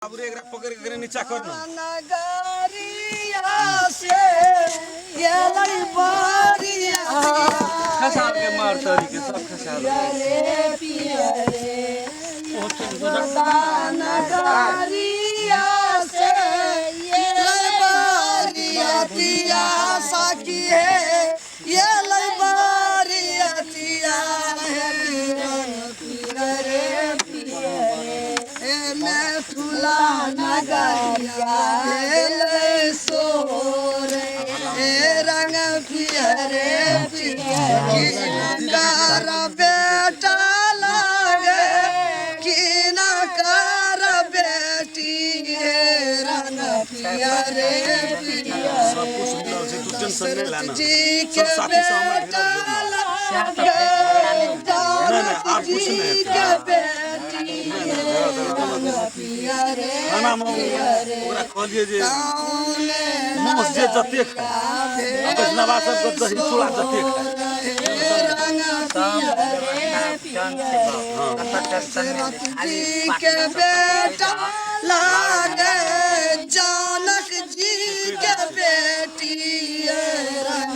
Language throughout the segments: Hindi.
बाबूरे एकरा पकड़ के नीचा कर ना नगरिया से ये लई बारिया खसाल के मार तरी के सब खसाल रे पिया रे नगरिया से ये लई बारिया तिया साकी है ये लई बारिया तिया है रे पिया रे मैं फुला नगरिया ले सोरे रंग पियरे पियर बेटा लागे कि न कर बेटी रंग पियरे सब कुछ मिलल से तू टेंशन नहीं लेना जी सब साथी से हमर घेरल जोड़ना नहीं आप कुछ नहीं खाना में ओकरा कहलिए जे मोस जे जते खाए अपन नवासर को दही चूड़ा जते के बेटा लागे जानक जी के बेटी रंग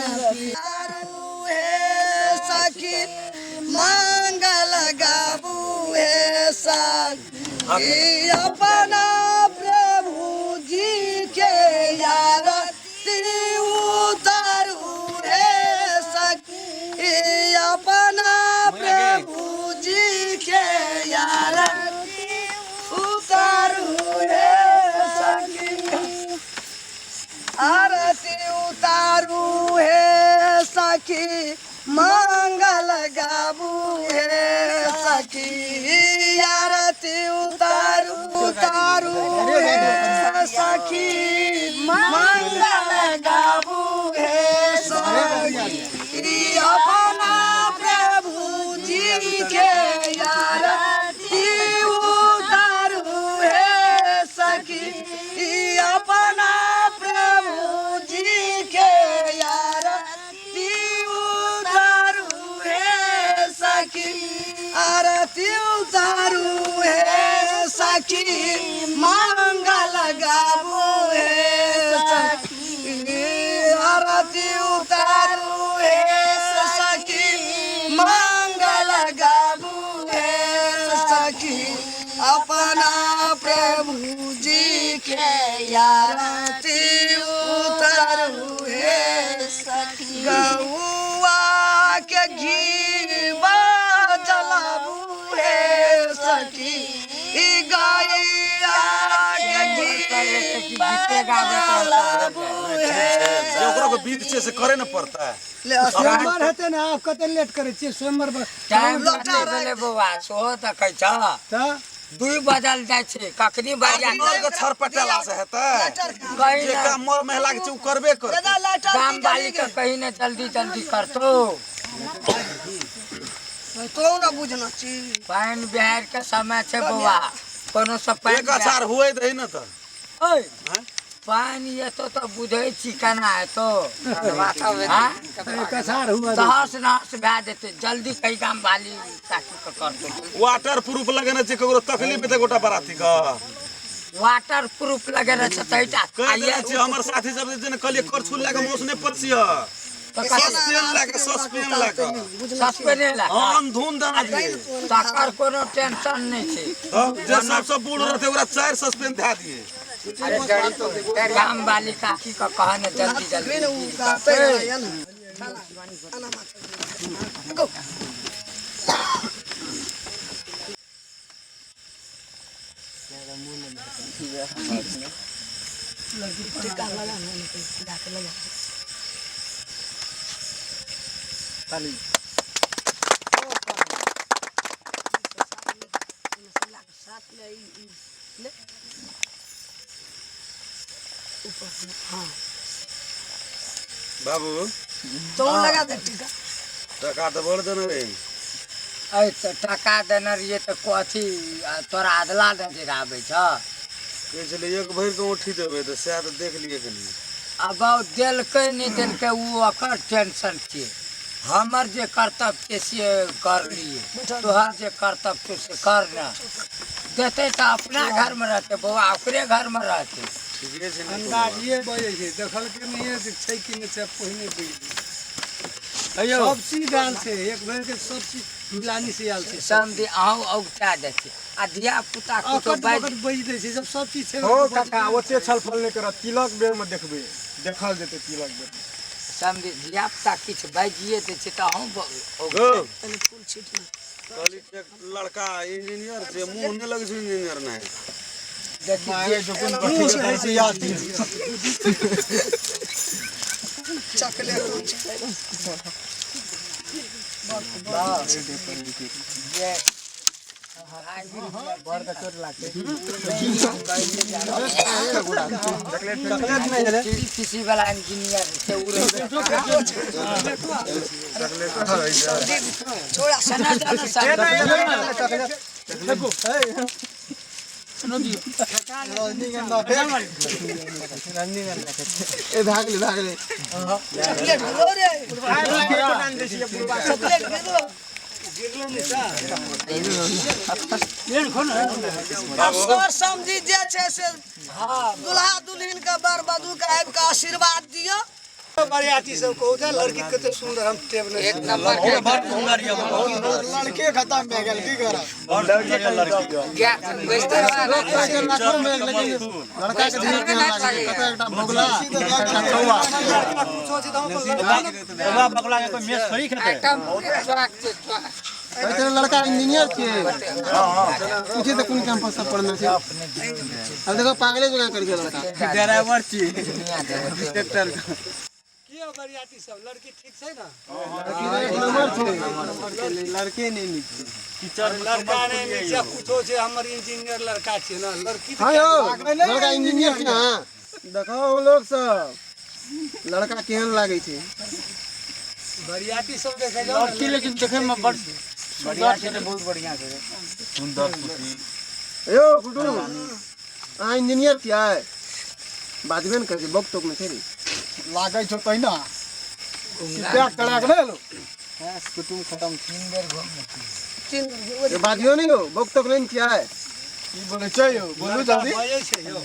सखी मंगल गाबू है सखी अपना प्रभु जी के यार उतारू है सखी अपना प्रभु जी के यार उतारू है सखी आरती उतारू है सखी मंगल गाबू है सखी आरती उतारू उतारू है सखी मंगल गाबू है सखी अपना प्रभु जी के आरती उतारू है सखी अपना प्रभु जी के आरती उतारू है सखी आरती उतारू है सखी मंगल गाबू है सखी आरती उतारू है सखी मंगल गाबू है सखी अपना प्रभु जी के आरती उतारू है सखी गौआ के घी जलाबू है सखी गैया के घी जलाबू है ओकरा को बीच से करे न पड़ता है स्वयंवर हेते ना आप कते लेट करे छी स्वयंवर टाइम भेले बौआ सोहो त कहै छ त 2 बजल जाय छै कखनी बाजा मर के छरपटेला से हेतै जे काम मर महिला के छै उ करबे कर काम वाली के कहीं न जल्दी जल्दी करतो तो ना बुझना छी पाइन बिहार के समय छै बौआ कोनो सब पाइन एक अचार हुए दे न त ओए पानी ये तो बुझै छी केना है तो हां कसार हुआ दहस नहस भए जेतै जल्दी कई काम वाली ताकि के करतो वाटर प्रूफ लगेने छै ककरो तकलीफ ते गोटा बराती का वाटर प्रूफ लगेने छै तैटा आइए छी हमर साथी सब जे ने कहलिए करछु लागे मोस ने पड़छिय सस्पेन लागे सस्पेन ला हम धुन दाना दिए तकर कोनो टेंशन नहीं छै जे सबसे बूढ़ रहते ओकरा 4 सस्पेन धा दिए अरे जड़ी तो काम वाली काकी का कहने जल्दी जल्दी बाबू तो लगा दे टीका टका तो बोल देना रे ऐ त टका देने रहिए त कथी तोरा अदला नजर आबै छ कहले एक भर के उठी देबे त शायद देख लिए कनी अब देलकै नहीं देलकै वो ओकर टेंशन छै हमर जे कर्तव्य से कर लिए तोहर जे कर्तव्य से कर ना। देते तो अपना घर में रहते बउआ ओकरे घर में रहते ठीके छै ने अंदाजिए बजे छै देखल के नहीं छै कि नहीं छै पहिने बुझ अयो सब चीज दान छै एक भर के सब चीज मिलानी से आल छै समझे आहू औटा देते आ धिया पुता को तो अकट बकट बज दे छै सब चीज छै हो काका ओते छलफल नहीं करत तिलक बेर में देखबे देखल जेते तिलक बेर में। समझे धिया पुता किछु बाजिए दै छै तऽ अहूँ गो फूल छिटना कहली के लड़का इंजीनियर छै मुंह नहीं लगे छै इंजीनियर नहीं मारे जो कोन कथि के से याद चॉकलेट किसी वाला इंजीनियर से छोड़ा ए भागले भागले चॉकलेट लो रे चॉकलेट गिरो अफसर समझी जे छै से दुल्हा दुल्हन के बर बधू के आबि के आशीर्वाद दियो बरियाती सब को उधर लड़की कते सुंदर हम टेब नहीं एक नंबर के लड़के खत्म भए गेल की करब क्या बेचते लड़का के ढेर के लागे कते एकटा भोगला एकटा कौवा बाबा बकला के कोई मेस थोड़ी खेते ऐसे लड़का इंजीनियर छे पूछे तो कौन कैंपस से पढ़ना छे अब देखो पागले जगह कर के लड़का ड्राइवर छी ट्रैक्टर किया बरियाती सब लड़की ठीक छै ना नंबर छे लड़के नहीं नीक टीचर लड़का नहीं नीचे पूछो छै हमर इंजीनियर लड़का छै ना लड़की हां यो लड़का इंजीनियर छी ना देखो वो लोग सब लड़का केहन लागे छे बरियाती सब देखे जाओ लड़की लेकिन देखे में बड़ बढ़िया छै बहुत बढ़िया छै सुंदर खुशी यो गुडू आ इंजीनियर क्या है बाजबे न करे बक टोक में छे लागे छो तहिना क्या कड़ा के लो कुटुम खत्म ये बाजियो नहीं हो बक टोक नहीं क्या है की बोले छै यो बोलू जल्दी बजे छै यो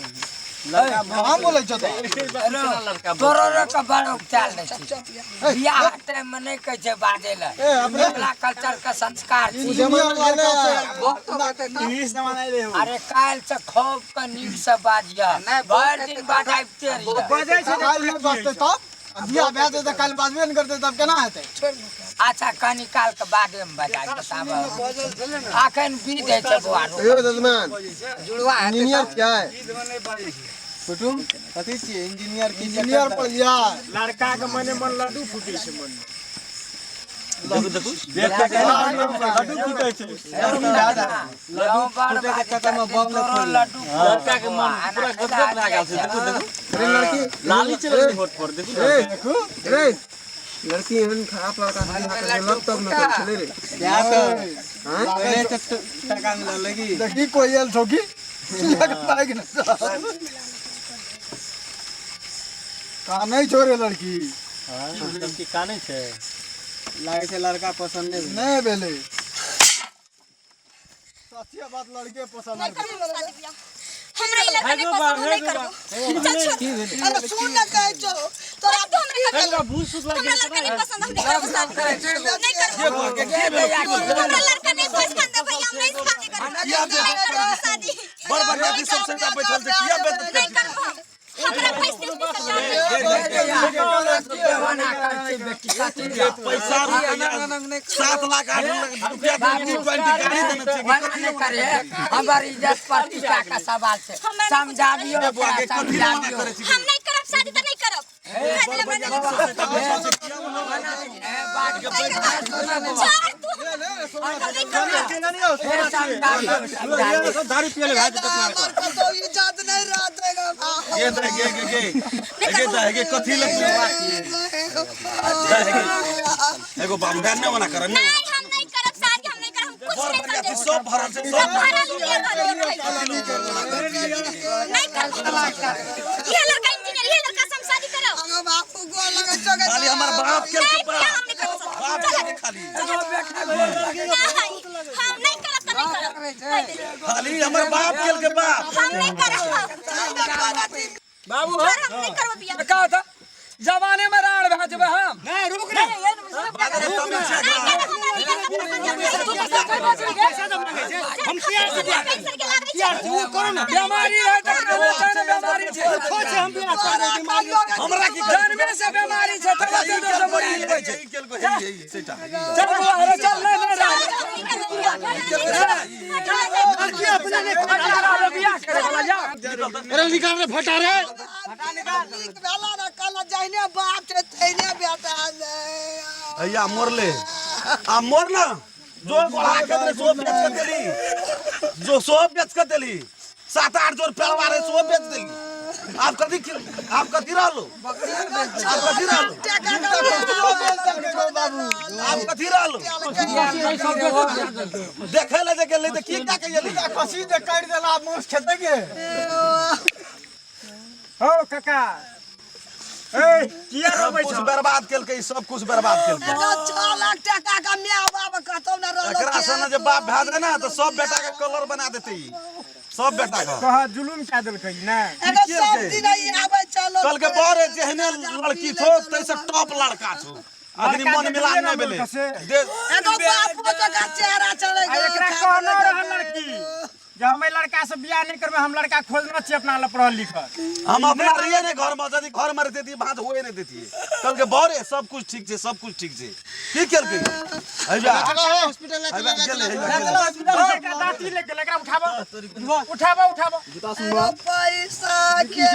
लड़का कहां बोले छ तो तोरो का बड़ चाल नहीं छै बियाह टाइम में नहीं कह छै बाजे ला ए अपने अपना कल्चर का संस्कार छी इंजीनियर लड़का छै इंग्लिश जमाना ले हो अरे काल से खूब के नीक से बाजिया भर दिन बाजाइते रहिया बजे छै काल में बजते तब बिया बेचे तो काल बाजबे न करते तब केना हेतै अच्छा कनी काल के बादे में बजा के साब बजल छले ना अखन बीत है छै बुआरो यो दजमान जुड़वा है इंजीनियर क्या है ईद में नहीं बाजे छै कुटुम कथि छी इंजीनियर की इंजीनियर पर या लड़का के मने मन लड्डू फूटी छै मन देखू देखू देख के लड्डू फूटे छै लड्डू फूटे के चक्कर में बम न खोल लड़का के मन पूरा गदगद लागल छै देखू देखू अरे लड़की लाली चले होठ पर देखू देखू रे लड़की एहन खराब लड़का हाथ लग तब न कर चले रे क्या तो हां पहले टका मिला लगी देखी कोई एल छोकी लगता है कि ना का नहीं छोरे लड़की हां लड़की काने छै लागे छै लड़का पसंद नहीं भेले सच्ची बात लड़के पसंद नहीं हमरा ई लड़का नहीं पसंद नहीं करबो चल छोड़ अरे सुन न कहै छौ तोरा तो हमरा हमरा लड़का नहीं पसंद हम नहीं करबो शादी नहीं करबो हमरा लड़का नहीं पसंद है भैया हम नहीं शादी करबो नहीं करबो शादी बड़ बढ़िया की सब सेंटर बैठल छै किया बेइज्जत नहीं करबो हमरा पैसे पैसा 7 लाख 8 लाख रुपया 20 गाड़ी देने छै करे हमारी इज्जत प्रतिष्ठा का सवाल छै समझाबियो बुआ के कथि माने करे छी हम नहीं करब शादी तो नहीं करब दारू पियले भाई तक मार तो इज्जत नहीं रहतेगा गे कथि लग एगो बामदार न बना कर नहीं हम नहीं करब शादी हम नहीं करब हम कुछ नहीं करब सब भरल छै सब नहीं करब ये लड़का इंजीनियर ये लड़का से हम शादी करब बापू को लगे जगह खाली हमर बाप के नहीं हम नहीं करब बाप के खाली नहीं हम नहीं करब तो नहीं करब खाली हमर बाप केल के बाप हम नहीं करब बाबू हम नहीं करब बियाह का था जमाने में राण भाजबे हम नहीं रुक रे हम प्यार से तू करो ना बीमारी है तो बीमारी छे खोज हम बियाह कर बीमारी हमरा की जन्मे से बीमारी छे तब से बड़ी होय छे केल को हे सेटा चल अरे चल लड़की अपने ने बियाह करे वाला जा अरे निकाल रे फटा रे भेला ना कल जहने बाप छे तहने बेटा नहीं भैया मोरले आ मोरना जो गोला के सो बेच के देली जो सो बेच के देली 7-8 जोर पेलवारे सो बेच देली आप कथी रहलो आप कथी रहलो आप कथी रहलो देखे ले जे गेली त की का के गेली खसी जे काट देला मोस खेते के हो काका ए किया रोबै कुछ बर्बाद केल के सब कुछ बर्बाद केल के 6 लाख टका का माय बाप कहतो ना रहलो एकरा से न जे बाप भाग दे ना तो सब बेटा के कलर बना देते सब बेटा का कहा जुलुम क्या दिल कही ना एगो सब दिन ही आवे चलो कल के बारे जेहने लड़की थो तैसे टॉप लड़का छो आदमी मन मिलान नहीं भेले एगो बाप का चेहरा चले एकरा कहनो रहल लड़की जब हमें लड़का से बियाह नहीं करबे हम लड़का खोजना चाहिए अपना ला पढ़ल लिखल हम अपना रिए ने घर में यदि घर में रहती बात होए नहीं देती कल के बारे सब कुछ ठीक छे सब कुछ ठीक छे की केल के हइबा हॉस्पिटल ले हॉस्पिटल एकरा दाती लेके एकरा उठाबो जूता सुनवा पैसा के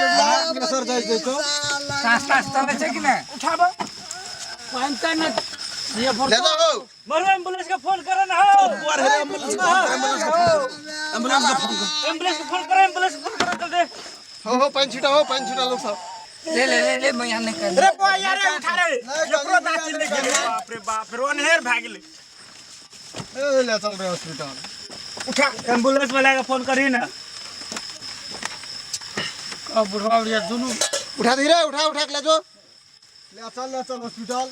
सर जाई तो रास्ता चले छे कि ना उठाबो ले दो मरो एम्बुलेंस का फोन करे ना हो बुआर है एम्बुलेंस का फोन कर एम्बुलेंस फोन करे चल दे हो पानी छीटा लोग सब ले मैं यहाँ नहीं कर अरे को यार उठा रे एकरो दाती लेके बाप रे बाप रोनहेर भाग गेले ए ले चल रे हॉस्पिटल उठा एम्बुलेंस वाला का फोन करी ना अब बुढ़वा दुनू उठा धीरे उठा के ले जो ले चल हॉस्पिटल